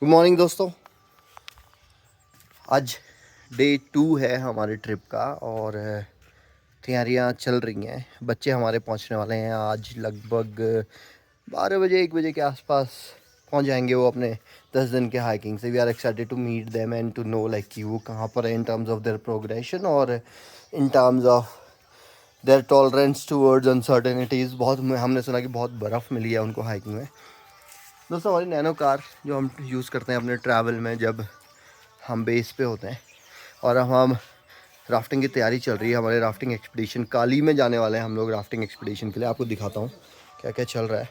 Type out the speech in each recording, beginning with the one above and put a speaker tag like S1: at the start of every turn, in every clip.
S1: Good morning दोस्तों। आज day 2 है हमारे ट्रिप का और तैयारियां चल रही हैं। बच्चे हमारे पहुंचने वाले हैं आज लगभग 12 बजे 1 बजे के आसपास पहुंच जाएंगे वो अपने 10 दिन के हाइकिंग से। We are excited to meet them and to know like कि वो कहाँ पर है in terms of their progression और in terms of their tolerance towards uncertainties. बहुत हमने सुना कि बहुत बर्फ़ मिली है उनको हाइकिंग में। दोस्तों हमारी नैनो कार जो हम यूज़ करते हैं अपने ट्रैवल में जब हम बेस पे होते हैं और अब हम राफ्टिंग की तैयारी चल रही है। हमारे राफ्टिंग एक्सपीडिशन काली में जाने वाले हैं हम लोग राफ्टिंग एक्सपीडिशन के लिए। आपको दिखाता हूँ क्या क्या चल रहा है।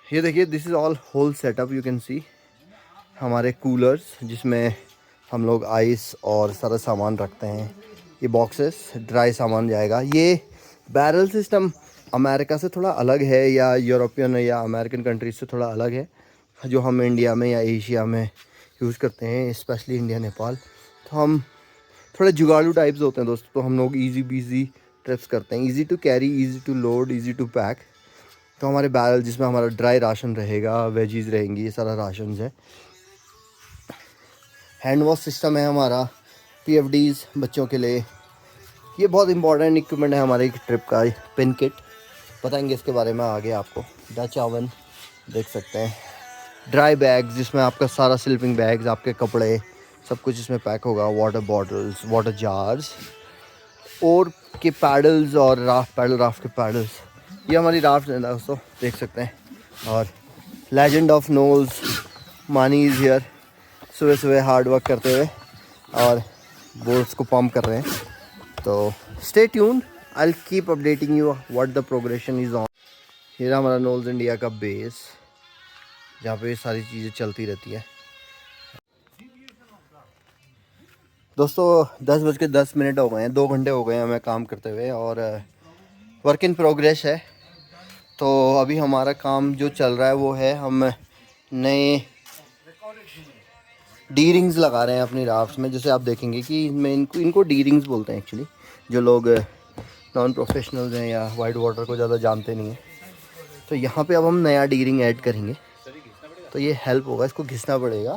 S1: ये देखिए, this is all whole setup you can see. हमारे कूलर्स जिसमें हम लोग आइस और सारा सामान रखते हैं। ये बॉक्सेस ड्राई सामान जाएगा। ये बैरल सिस्टम अमेरिका से थोड़ा अलग है या यूरोपियन या अमेरिकन कंट्रीज से थोड़ा अलग है जो हम इंडिया में या एशिया में यूज़ करते हैं, स्पेशली इंडिया नेपाल। तो हम थोड़े जुगाड़ू टाइप्स होते हैं दोस्तों। तो हम लोग इजी बीजी ट्रिप्स करते हैं, easy to carry, easy to load, easy to pack. तो हमारे बैरल जिसमें हमारा ड्राई राशन रहेगा, वेजीज रहेंगी, ये सारा राशन है। हैंड वॉश सिस्टम है हमारा, पीएफडीज बच्चों के लिए। ये बहुत इंपॉर्टेंट इक्विपमेंट है हमारे ट्रिप का। पिन किट बताएंगे इसके बारे में आगे आपको। डच ओवन देख सकते हैं। ड्राई बैग्स जिसमें आपका सारा स्लीपिंग बैग्स, आपके कपड़े, सब कुछ इसमें पैक होगा। वाटर बॉटल्स, वाटर जार्स और के पैडल्स और राफ्ट के पैडल्स। ये हमारी राफ्ट है दोस्तों, देख सकते हैं। और लेजेंड ऑफ नोल्स मानी इज़ हियर, सुबह सुबह हार्ड वर्क करते हुए और बोट्स को पंप कर रहे हैं। तो stay tuned, I will keep updating you what the progression is on. ये रहा हमारा नोल्स इंडिया का बेस जहाँ पे ये सारी चीज़ें चलती रहती है। दोस्तों 10:10 हो गए हैं, 2 घंटे हो गए हैं हमें काम करते हुए और वर्क इन प्रोग्रेस है। तो अभी हमारा काम जो चल रहा है वो है, हम नए डी रिंग्स लगा रहे हैं अपनी राफ्ट में। जैसे आप देखेंगे कि इनमें इनको डी रिंग्स बोलते हैं एक्चुअली, जो लोग नॉन प्रोफेशनल्स हैं या वाइट वाटर को ज़्यादा जानते नहीं हैं। तो यहाँ पे अब हम नया डी रिंग ऐड करेंगे तो ये हेल्प होगा। इसको घिसना पड़ेगा,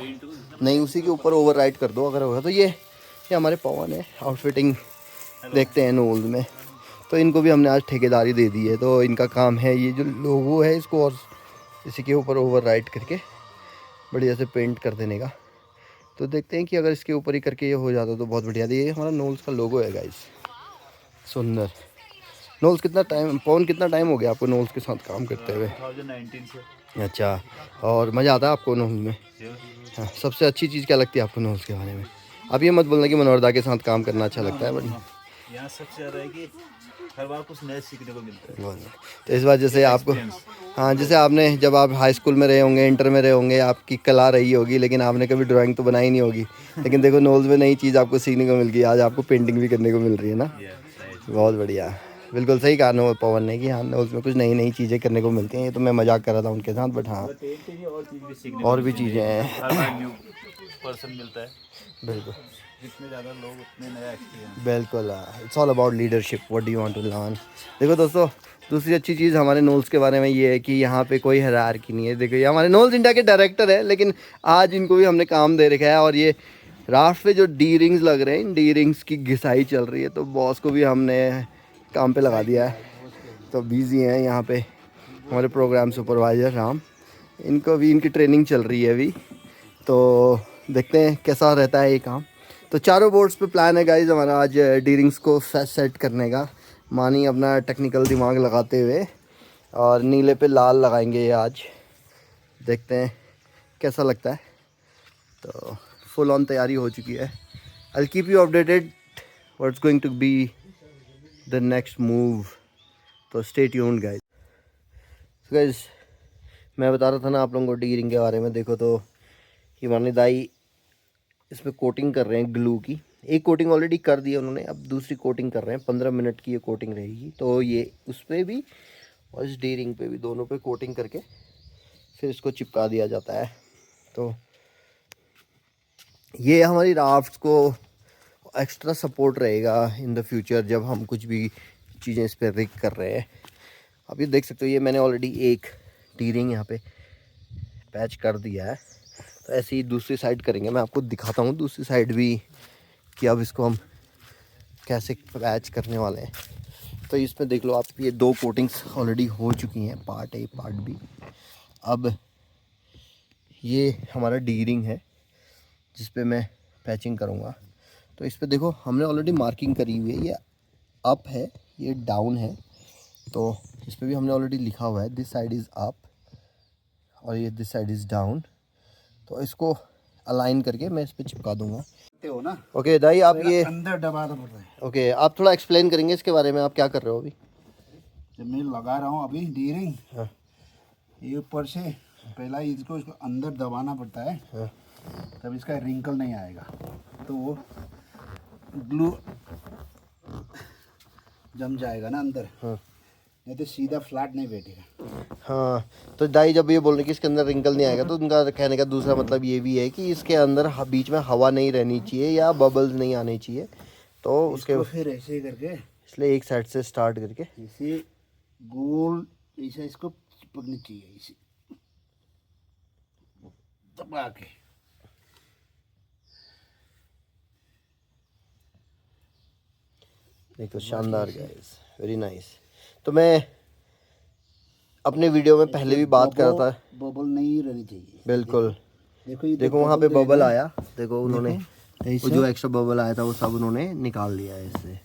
S1: नहीं उसी के ऊपर ओवर राइड कर दो अगर होगा तो। ये हमारे पवन है, आउटफिटिंग देखते हैं नोल्स में। तो इनको भी हमने आज ठेकेदारी दे दी है। तो इनका काम है ये जो लोगो है इसको और इसी के ऊपर ओवर राइड करके बढ़िया से पेंट कर देने का। तो देखते हैं कि अगर इसके ऊपर ही करके ये हो जाता तो बहुत बढ़िया। ये हमारा नोल्स का लोगो है गाइस, सुंदर। नोल्स कितना टाइम, पवन कितना टाइम हो गया आपको नोल्स के साथ काम करते हुए?
S2: 2019 से।
S1: अच्छा, और मज़ा आता है आपको नोल्स में? हाँ, सबसे अच्छी चीज़ क्या लगती है आपको नोल्स के बारे में? आप ये मत बोलना कि मनोरदा के साथ काम करना अच्छा लगता है, बट
S2: यहाँ सबसे ज़्यादा है कि हर बार कुछ नया सीखने को मिलता है।
S1: तो इस बार जैसे आपको,
S2: एक्सपीरियंस।
S1: हाँ जैसे आपने जब आप हाई स्कूल में रहे होंगे, इंटर में रहे होंगे, आपकी कला रही होगी लेकिन आपने कभी ड्राइंग तो बनाई नहीं होगी। लेकिन देखो नोल्स में नई चीज़ आपको सीखने को मिल गई। आज आपको पेंटिंग भी करने को मिल रही है ना। बहुत बढ़िया, बिल्कुल सही कहा नो पवन ने कि हाँ नोल्स में कुछ नई नई चीज़ें करने को मिलती हैं। ये तो मैं मजाक कर रहा था उनके साथ, बट हाँ
S2: और चीज़ भी सीखने को
S1: और भी
S2: मिलती
S1: चीज़ें
S2: है।
S1: हैं।
S2: हर बार न्यू पर्सन मिलता है।
S1: बिल्कुल
S2: जितने ज़्यादा लोग उतने नया एक्सपीरियंस।
S1: बिल्कुल, it's all about leadership, what do you want to learn. देखो दोस्तों, दूसरी अच्छी चीज़ हमारे नोल्स के बारे में ये है कि यहाँ पे कोई हायरार्की नहीं है। देखो ये हमारे नोल्स इंडिया के डायरेक्टर है, लेकिन आज इनको भी हमने काम दे रखा है। और ये राफ्ट पे जो डी रिंग्स लग रहे हैं, इन डी रिंग्स की घिसाई चल रही है। तो बॉस को भी हमने काम पे लगा दिया है। तो बिजी हैं यहाँ पे हमारे प्रोग्राम सुपरवाइज़र राम, इनको भी इनकी ट्रेनिंग चल रही है अभी। तो देखते हैं कैसा रहता है ये काम। तो चारों बोर्ड्स पे प्लान है गाइज हमारा आज डी रिंग्स को सेट करने का। मानी अपना टेक्निकल दिमाग लगाते हुए और नीले पे लाल लगाएंगे ये आज। देखते हैं कैसा लगता है। तो फुल ऑन तैयारी हो चुकी है। I will keep you updated what's going to be the next move. तो स्टे ट्यून्ड गाइज। गाइज मैं बता रहा था ना आप लोगों को डी रिंग के बारे में। देखो तो ये मानी दाई इसमें कोटिंग कर रहे हैं ग्लू की। एक कोटिंग ऑलरेडी कर दी है उन्होंने, अब दूसरी कोटिंग कर रहे हैं। 15 मिनट की ये कोटिंग रहेगी। तो ये उस पर भी और इस डी रिंग पे भी, दोनों पे कोटिंग करके फिर इसको चिपका दिया जाता है। तो ये हमारी राफ्ट को एक्स्ट्रा सपोर्ट रहेगा इन द फ्यूचर जब हम कुछ भी चीज़ें इस पर रिग कर रहे हैं। अब ये देख सकते हो, ये मैंने ऑलरेडी एक डी रिंग यहाँ पे पैच कर दिया है। तो ऐसे ही दूसरी साइड करेंगे, मैं आपको दिखाता हूँ दूसरी साइड भी कि अब इसको हम कैसे पैच करने वाले हैं। तो इसमें देख लो आप, ये 2 कोटिंग्स ऑलरेडी हो चुकी हैं, पार्ट ए पार्ट बी। अब ये हमारा डी रिंग है जिस पे मैं पैचिंग करूँगा। तो इस पे देखो हमने ऑलरेडी मार्किंग करी हुई है, ये अप है, ये डाउन है। तो इस पे भी हमने ऑलरेडी लिखा हुआ है दिस साइड इज़ अप और ये दिस साइड इज़ डाउन। तो इसको अलाइन करके मैं इस पे चिपका दूंगा।
S3: हो ना।
S1: ओके दाई, आप ये
S3: अंदर दबाना पड़ रहा है।
S1: ओके, आप थोड़ा एक्सप्लेन करेंगे इसके बारे में, आप क्या कर रहे हो अभी?
S3: जब मैं लगा रहा हूँ अभी डी रिंग,
S1: हाँ
S3: ये ऊपर से पहला इसको अंदर दबाना पड़ता है,
S1: हाँ
S3: तब इसका रिंकल नहीं आएगा। तो वो ग्लू जम जाएगा ना अंदर,
S1: हाँ
S3: नहीं तो सीधा फ्लैट नहीं बैठेगा।
S1: हाँ। तो दाई जब ये बोल रहे कि इसके अंदर रिंकल नहीं आएगा, तो उनका कहने का दूसरा मतलब ये भी है कि इसके अंदर बीच में हवा नहीं रहनी चाहिए या बबल्स नहीं आने चाहिए। तो उसके
S3: फिर ऐसे ही करके,
S1: इसलिए एक साइड से स्टार्ट करके
S3: ऐसे गोल ऐसा इसको चिपकनी चाहिए, इसे दबा के।
S1: देखो शानदार गाइस, वेरी नाइस। तो मैं अपने वीडियो में पहले भी बात कर रहा था,
S3: बबल नहीं रहनी चाहिए।
S1: बिल्कुल।
S3: देखो ये
S1: देखो वहाँ पे बबल आया, देखो उन्होंने
S3: ऐसा?
S1: वो जो एक्स्ट्रा बबल आया था वो सब उन्होंने निकाल लिया है इससे।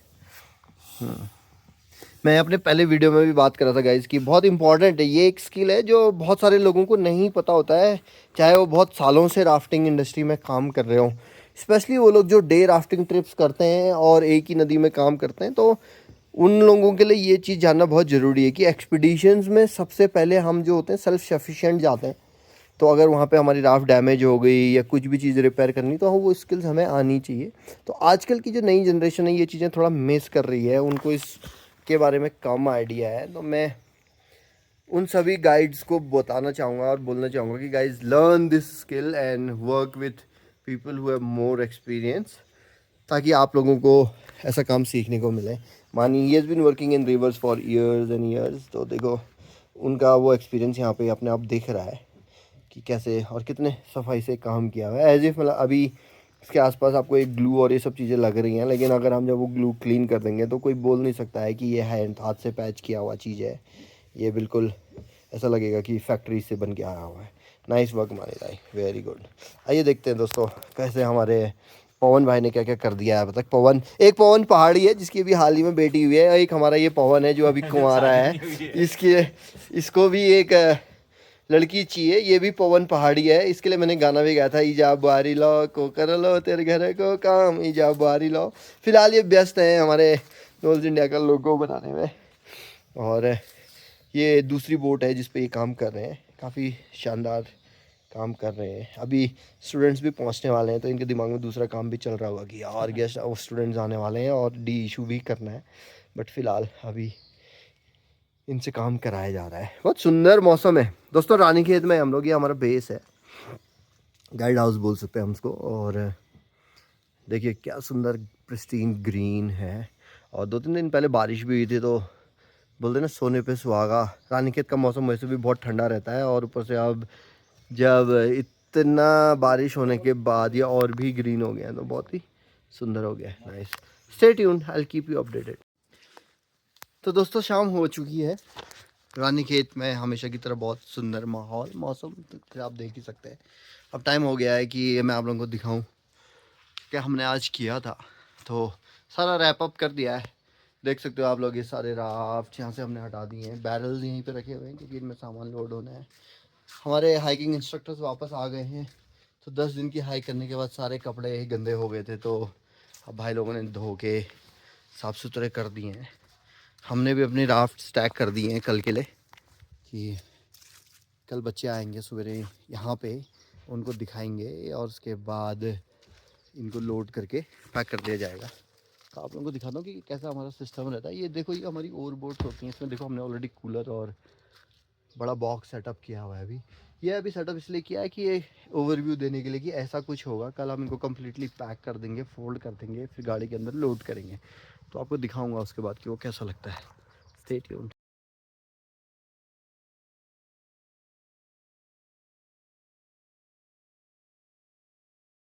S1: मैं अपने पहले वीडियो में भी बात कर रहा था गाइस कि बहुत इंपॉर्टेंट है, ये एक स्किल है जो बहुत सारे लोगों को नहीं पता होता है, चाहे वो बहुत सालों से राफ्टिंग इंडस्ट्री में काम कर रहे हो। स्पेशली वो लोग जो डे राफ्टिंग ट्रिप्स करते हैं और एक ही नदी में काम करते हैं, तो उन लोगों के लिए ये चीज़ जानना बहुत ज़रूरी है कि एक्सपीडिशंस में सबसे पहले हम जो होते हैं सेल्फ सफिशिएंट जाते हैं। तो अगर वहाँ पे हमारी राफ्ट डैमेज हो गई या कुछ भी चीज़ रिपेयर करनी, तो वो स्किल्स हमें आनी चाहिए। तो आजकल की जो नई जनरेशन है ये चीज़ें थोड़ा मिस कर रही है, उनको इसके बारे में कम आइडिया है। तो मैं उन सभी गाइड्स को बताना चाहूँगा और बोलना चाहूँगा कि guys learn this skill and work with people who have more experience, ताकि आप लोगों को ऐसा काम सीखने को मिले। Mani he has been working in rivers for years and years, तो देखो उनका वो एक्सपीरियंस यहाँ पे अपने आप दिख रहा है कि कैसे और कितने सफाई से काम किया हुआ है। एज इफ मतलब अभी इसके आसपास आपको एक ग्लू और ये सब चीज़ें लग रही हैं, लेकिन अगर हम जब वो ग्लू क्लीन कर देंगे तो कोई बोल नहीं सकता है कि ये हैंड हाथ से पैच किया हुआ चीज़ है। ये बिल्कुल ऐसा लगेगा कि फैक्ट्री से बन के आया हुआ है। नाइस वर्क मानी भाई, वेरी गुड। आइए देखते हैं दोस्तों कैसे हमारे पवन भाई ने क्या क्या कर दिया है। मतलब पवन, एक पवन पहाड़ी है जिसकी अभी हाल ही में बेटी हुई है, एक हमारा ये पवन है जो अभी कुंवारा है। इसको भी एक लड़की चाहिए, ये भी पवन पहाड़ी है। इसके लिए मैंने गाना भी गाया था, ईजा बारी लो को कर लो तेरे घर को काम, ईजा बारी लो। फिलहाल ये व्यस्त हैं हमारे नोल्स इंडिया का लोगो बनाने में, और ये दूसरी बोट है जिस पे ये काम कर रहे हैं, काफ़ी शानदार काम कर रहे हैं। अभी स्टूडेंट्स भी पहुंचने वाले हैं, तो इनके दिमाग में दूसरा काम भी चल रहा होगा कि यार गेस्ट और स्टूडेंट्स आने वाले हैं और डी इशू भी करना है। बट फ़िलहाल अभी इनसे काम कराया जा रहा है। बहुत सुंदर मौसम है दोस्तों, रानीखेत में हम लोग, ये हमारा बेस है, गाइड हाउस बोल सकते हैं हम उसको। और देखिए क्या सुंदर प्रिस्टीन ग्रीन है। और 2-3 दिन पहले बारिश भी हुई थी, तो बोलते ना सोने पे सुहागा। रानीखेत का मौसम वैसे भी बहुत ठंडा रहता है, और ऊपर से अब जब इतना बारिश होने के बाद ये और भी ग्रीन हो गया है, तो बहुत ही सुंदर हो गया है। Nice, stay tuned, I will keep you updated. तो दोस्तों शाम हो चुकी है, रानीखेत में हमेशा की तरह बहुत सुंदर माहौल, मौसम तो आप देख ही सकते हैं। अब टाइम हो गया है कि मैं आप लोगों को दिखाऊं क्या हमने आज किया था। तो सारा रैप अप कर दिया है, देख सकते हो आप लोग। ये सारे राफ्ट यहाँ से हमने हटा दिए हैं, बैरल्स यहीं पे रखे हुए हैं क्योंकि इनमें सामान लोड होना है। हमारे हाइकिंग इंस्ट्रक्टर्स वापस आ गए हैं, तो 10 दिन की हाइक करने के बाद सारे कपड़े गंदे हो गए थे, तो अब भाई लोगों ने धो के साफ़ सुथरे कर दिए हैं। हमने भी अपनी राफ्ट स्टैक कर दिए हैं कल के लिए, कि कल बच्चे आएंगे सवेरे यहाँ पे, उनको दिखाएंगे और उसके बाद इनको लोड करके पैक कर दिया जाएगा। तो आप लोगों को दिखाता हूँ कि कैसा हमारा सिस्टम रहता है। ये देखो, ये हमारी ओवर बोट्स होती हैं, इसमें देखो हमने ऑलरेडी कूलर और बड़ा बॉक्स सेटअप किया हुआ है। अभी ये अभी सेटअप इसलिए किया है कि ये ओवरव्यू देने के लिए कि ऐसा कुछ होगा। कल हम इनको कम्प्लीटली पैक कर देंगे, फोल्ड कर देंगे, फिर गाड़ी के अंदर लोड करेंगे, तो आपको दिखाऊंगा उसके बाद कि वो कैसा लगता है। Stay tuned.